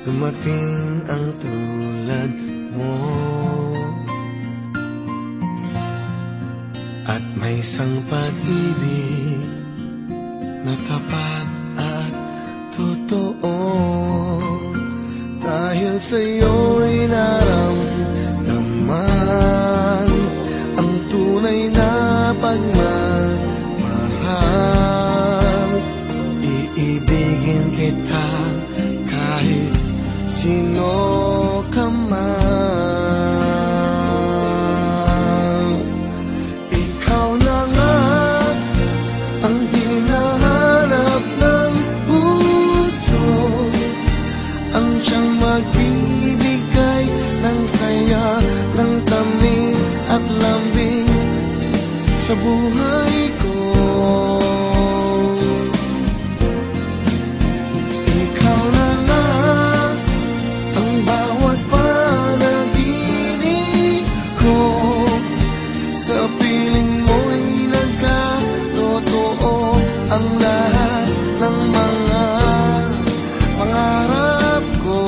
dumating ang tulad mo. At may isang pag-ibig na tapat at totoo. Dahil sa'yo'y naramdaman ang tunay na pagmamahal. Iibigin kita kahit sino ka man. Ikaw na nga ang hinahanap ng puso, ang siyang magbibigay ng saya, ng tamis at lambing sa buhay ko. Ikaw na nga ang bawat panaginip ko, sa piling mo'y nagkatotoo ang lahat ng mga pangarap ko.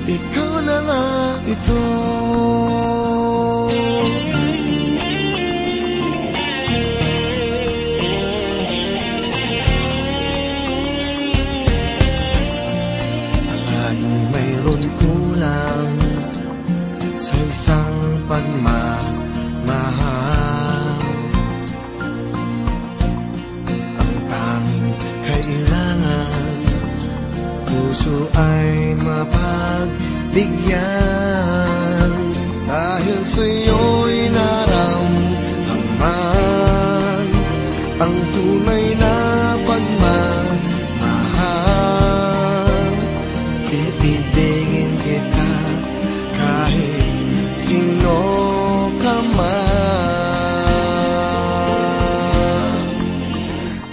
Ikaw na nga ito. Laging mayroon kulang sa isang pagmamahal. Ang tanging kailangan, puso ay mapagbigyan. Dahil sa'yo'y naramdaman ang tunay na pagmamahal. Iibigin kita kahit sino ka man.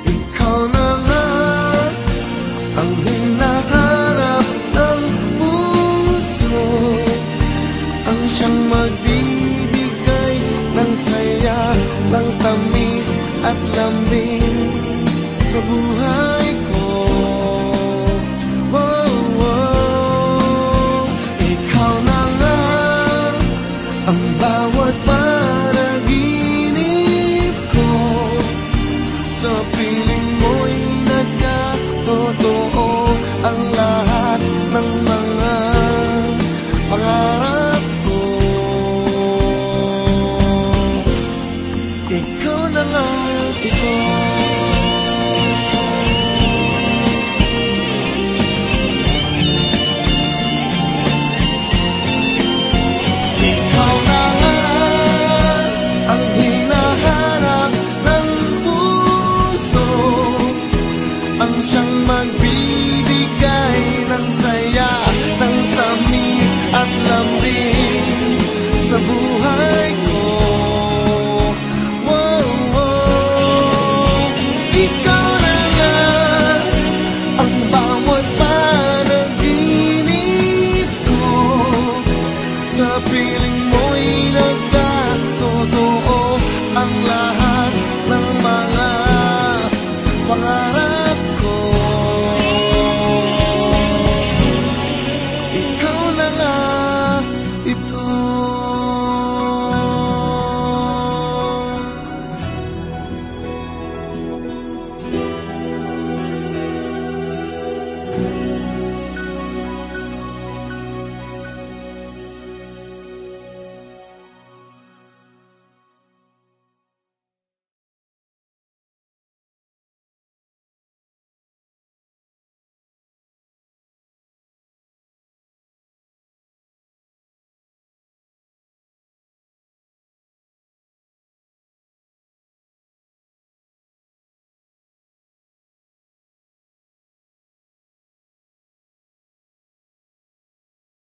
Ikaw na nga ang hinahanap ng puso, ang siyang magbibigay ng saya, ng tamis at lambing sa buhay ko. Oh, oh. Ikaw na nga ang bawat panaginip ko, sa piling mo'y nagkatotoo ang lahat ng mga pangarap ko. Ikaw na nga ito. Ikaw na nga ang hinahanap ng puso, ang siyang